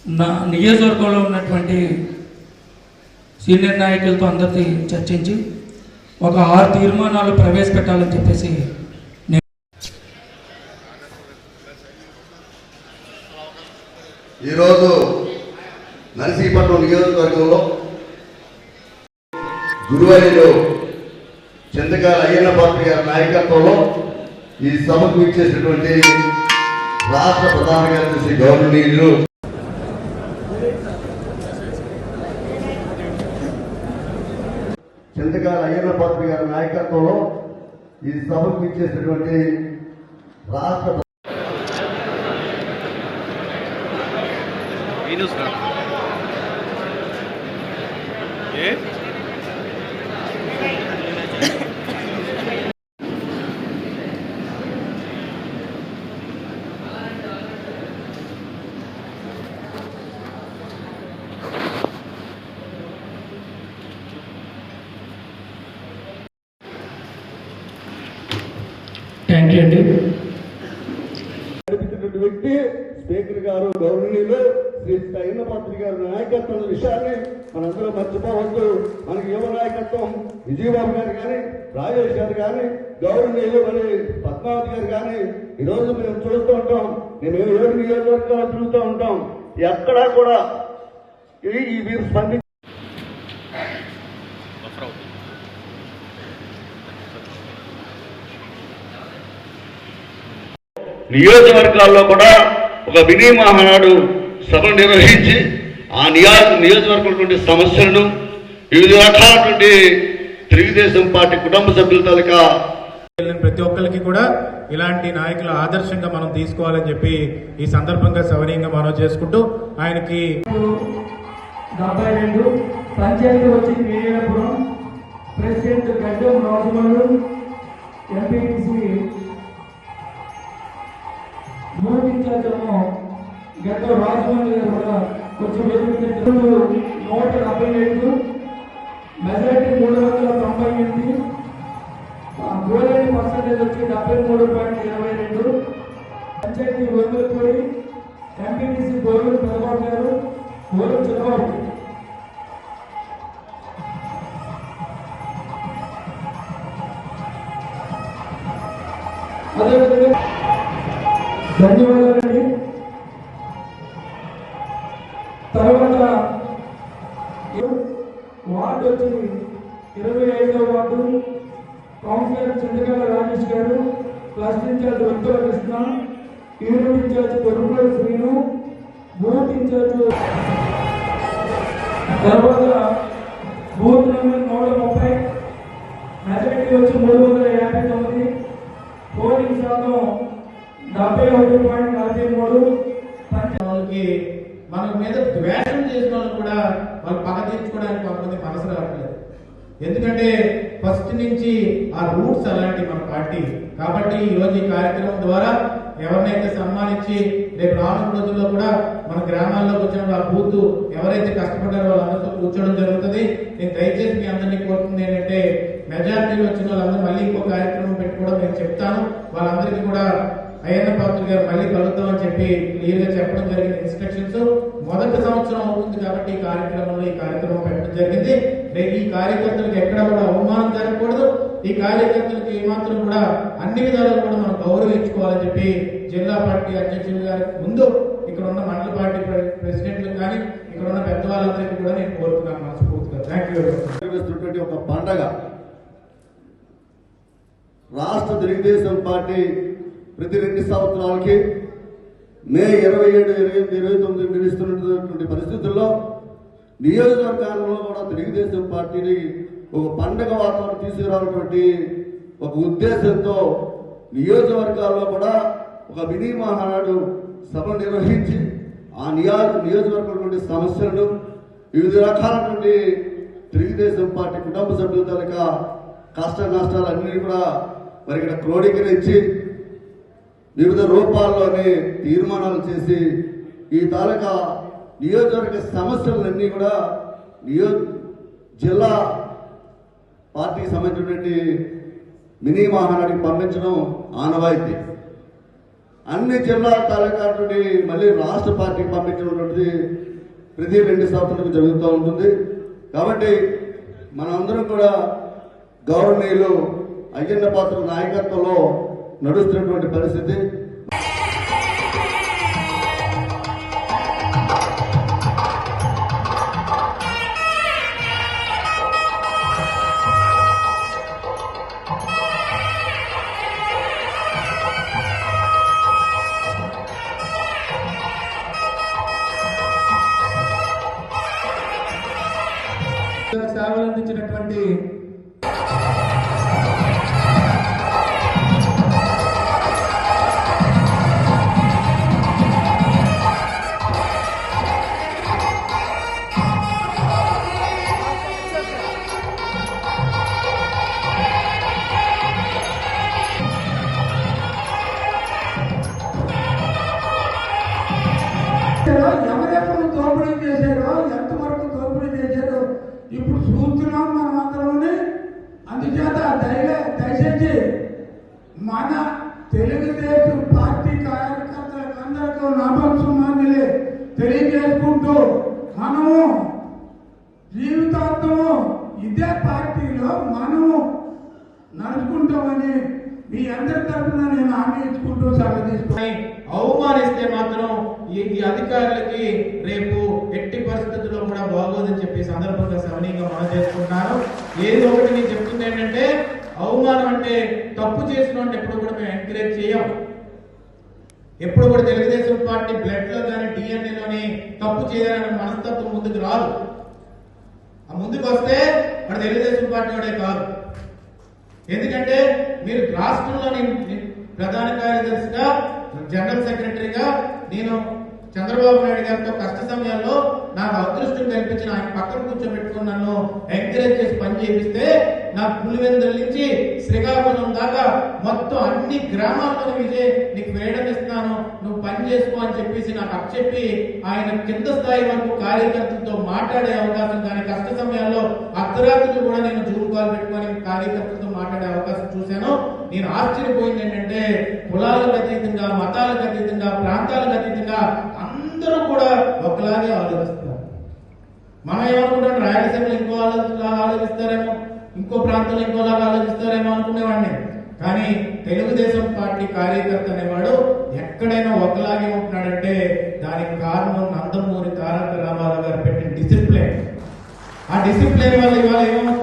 నా నియోజకవర్గంలో ఉన్నటువంటి సీనియర్ నాయకులతో అందరితో చర్చించి ఒక 6 తీర్మానాలు ప్రవేశపెట్టాలని చెప్పేసి ఈరోజు నరసీపట్నం నియోజకవర్గంలో గురువారిలో చింతకాయల అయ్యన్న పాత్ర గారి నాయకత్వంలో ఈ సభకు ఇచ్చేసినటువంటి రాష్ట్ర ప్రధాన కార్యదర్శి గౌరవనీయులు చింతకాయల అయ్యన్న పాత్ర గారి నాయకత్వంలో ఈ సభకు ఇచ్చేసినటువంటి రాష్ట్ర థ్యాంక్ యూ అండి. వ్యక్తి స్పీకర్ గారు గౌరవనీయులు శ్రీ అయ్యన్న పాత్ర గారి నాయకత్వం విషయాన్ని మనందరూ మర్చిపోవద్దు. మనకి యువ నాయకత్వం విజయబాబు గారు కానీ, రాజేష్ గారు కానీ, గౌరవనీయులు మరి పద్మావతి గారు కానీ ఈరోజు మేము చూస్తూ ఉంటాం. మేము 7 నియోజకవర్గాలు తిరుగుతూ ఉంటాం. ఎక్కడా కూడా వీరు స్పందించి నియోజకవర్గాల్లో కూడా ఒక మినీ మహానాడు సభ నిర్వహించి ఆ నియోజకవర్గం సమస్యలను వివిధ రకాలటువంటి తెలుగుదేశం పార్టీ కుటుంబ సభ్యుల తాలూకా ప్రతి ఒక్కరికి కూడా ఇలాంటి నాయకుల ఆదర్శంగా మనం తీసుకోవాలని చెప్పి ఈ సందర్భంగా సవనీయంగా మనం చేసుకుంటూ ఆయనకి 72 పంచాయతీ వచ్చి కేఏపురం ప్రెసిడెంట్ గడ్డం రాజమౌళి ఎంపీటీసీ మూడు ఇన్ఛార్జీలను గడ్డం రాజమౌళి గారు కూడా కొంచెం 175 మెజారిటీ 398 గోల్డెన్ పర్సెంటేజ్ వచ్చి 73.22 పంచాయతీ గోల్మూడి ఎంపీటీసీ గోల్మూడి పెదబాబు గారు గోల్మూడి చిన్నబాబు అదేవిధంగా ధన్యవాదాలండి. తర్వాత వార్డు వచ్చి 25వ వార్డు కౌన్సిలర్ చింతకాయల రాజేష్ గారు, cluster incharge Venkata Krishna, unit incharge Kodukula Srinu, booth incharge తర్వాత బూత్ నెంబర్ 130 మెజారిటీ వచ్చి 359 పోలింగ్ శాతం 71.43. వాళ్ళకి మన మీద ద్వేషం చేసిన వాళ్ళు కూడా వాళ్ళు పగ తీర్చుకోవడానికి కొంతమంది మనసు రావట్లేదు. ఎందుకంటే ఫస్ట్ నుంచి ఆ రూట్స్ అలాంటి మన పార్టీ కాబట్టి ఈరోజు ఈ కార్యక్రమం ద్వారా ఎవరినైతే సన్మానించి రేపు రానున్న రోజుల్లో కూడా మన గ్రామాల్లోకి వచ్చిన ఆ బూత్ ఎవరైతే కష్టపడ్డారో వాళ్ళందరితో కూర్చోవడం జరుగుతుంది. నేను దయచేసి మీ అందరినీ కోరుతుంది ఏంటంటే మెజారిటీలో వచ్చిన వాళ్ళందరూ మళ్ళీ ఇంకో కార్యక్రమం పెట్టుకోవడం నేను చెప్తాను. వాళ్ళందరికీ కూడా అయ్యన్న పాత్ర గారు మళ్ళీ కలుద్దామని చెప్పి క్లియర్ గా చెప్పడం జరిగిన ఇన్స్ట్రక్షన్స్. మొదటి సంవత్సరం అవుతుంది కాబట్టి ఈ కార్యక్రమం పెట్టడం జరిగింది. ఈ కార్యకర్తలకు ఎక్కడ కూడా అవమానం జరగకూడదు. ఈ కార్యకర్తలకు ఏమాత్రం కూడా అన్ని విధాలుగా కూడా మనం గౌరవించుకోవాలని చెప్పి జిల్లా పార్టీ అధ్యక్షులు గారి ముందు ఇక్కడ ఉన్న మండల పార్టీ ప్రెసిడెంట్లు కానీ ఇక్కడ ఉన్న పెద్దవాళ్ళందరికీ కూడా నేను కోరుతున్నాను మనస్ఫూర్తిగా. Thank you. ఒక పండగ రాష్ట్ర తెలుగుదేశం పార్టీ ప్రతి 2 సంవత్సరాలకి మే 27, 29 నిలుస్తున్నటువంటి పరిస్థితుల్లో నియోజకవర్గాల్లో కూడా తెలుగుదేశం పార్టీని ఒక పండగ వాతావరణం తీసుకురావటువంటి ఒక ఉద్దేశంతో నియోజకవర్గాల్లో కూడా ఒక మినీ మహానాడు సభ నిర్వహించి ఆ నియోజకవర్గంలో సమస్యలను వివిధ రకాలైనటువంటి తెలుగుదేశం పార్టీ కుటుంబ సభ్యుల తాలూకా కష్ట నష్టాలన్నీ కూడా మరి ఇక్కడ క్రోడీకరించి వివిధ రూపాల్లోనే తీర్మానాలు చేసి ఈ తాలూకా నియోజకవర్గ సమస్యలన్నీ కూడా జిల్లా పార్టీకి సంబంధించినటువంటి మినీ మహానాడికి పంపించడం ఆనవాయితీ. అన్ని జిల్లా తాలూకాటువంటి మళ్ళీ రాష్ట్ర పార్టీకి పంపించినటువంటిది ప్రతి 2 సంవత్సరాలకు జరుగుతూ ఉంటుంది. కాబట్టి మనందరం కూడా గౌరవనీయులు అయ్యన్న పాత్ర నాయకత్వంలో నడుస్తున్నటువంటి పరిస్థితి. సేవలు అందించినటువంటి ఎవరెప్పుడు దోపిడీ చేశారో, ఎంతవరకు దోపిడీ చేశారో ఇప్పుడు చూస్తున్నాం మనం అందరూని. అందుచేత దయచేసి మన తెలుగుదేశం పార్టీ కార్యకర్తలకు అందరికీ నమస్సుమాన్యులే తెలియజేసుకుంటూ మనము జీవితాంతము ఇదే పార్టీలో మనము నడుచుకుంటామని మీ అందరి తరఫున నేను హామీ ఇచ్చుకుంటూ సెలవు తీసుకుని, అవమానిస్తే మాత్రం ఈ అధికారులకి రేపు ఎట్టి పరిస్థితుల్లో కూడా బాగోదని చెప్పి సందర్భంగా సవనీయంగా మనం చేసుకుంటున్నాను. ఏదో ఒకటి నేను చెప్తుంది ఏంటంటే, అవమానం అంటే తప్పు చేసిన ఎప్పుడు కూడా మేము ఎంకరేజ్ చేయం. ఎప్పుడు కూడా తెలుగుదేశం పార్టీ బ్లడ్ లో కానీ డిఎన్ఏలోని తప్పు చేయాలనే మనస్తత్వం ముందుకు రాదు. ఆ ముందుకు వస్తే మన తెలుగుదేశం పార్టీ వాడే కాదు. ఎందుకంటే మీరు రాష్ట్రంలో ప్రధాన కార్యదర్శిగా, జనరల్ సెక్రటరీగా నేను చంద్రబాబు నాయుడు గారితో కష్ట సమయాల్లో నాకు అదృష్టం కల్పించిన ఆయన పక్కన కూర్చోబెట్టుకుని నన్ను ఎంకరేజ్ చేసి పని చేపిస్తే నాకు పులివెందుల నుంచి శ్రీకాకుళం దాకా మొత్తం అన్ని గ్రామాల్లో విజయ్ నీకు ఫ్రీడమ్ ఇస్తున్నాను, నువ్వు పని చేసుకో అని చెప్పేసి నాకు అప్పచెప్పి ఆయన కింద స్థాయి వరకు కార్యకర్తలతో మాట్లాడే అవకాశం, కానీ కష్ట సమయాల్లో అర్ధరాత్రులు కూడా నేను జూమ్ కాల్ పెట్టుకొని కార్యకర్తలతో మాట్లాడే అవకాశం చూశాను. నేను ఆశ్చర్యపోయింది ఏంటంటే, కులాలకు అతీతంగా, మతాలకు అతీతంగా, ప్రాంతాలకు అతీతంగా అందరూ కూడా ఒకలాగే ఆలోచిస్తారు. మనం ఏమనుకుంటాం, రాయలసీమలో ఇంకో ఆలోచిస్తారేమో, ఇంకో ప్రాంతంలో ఇంకోలాగా ఆలోచిస్తారేమో అనుకునేవాడిని. కానీ తెలుగుదేశం పార్టీ కార్యకర్త అనేవాడు ఎక్కడైనా ఒకలాగే ఉంటున్నాడంటే దానికి కారణం నందమూరి తారక రామారావు గారు పెట్టిన డిసిప్లిన్. ఆ డిసిప్లిన్ వల్ల ఇవాళ ఏమో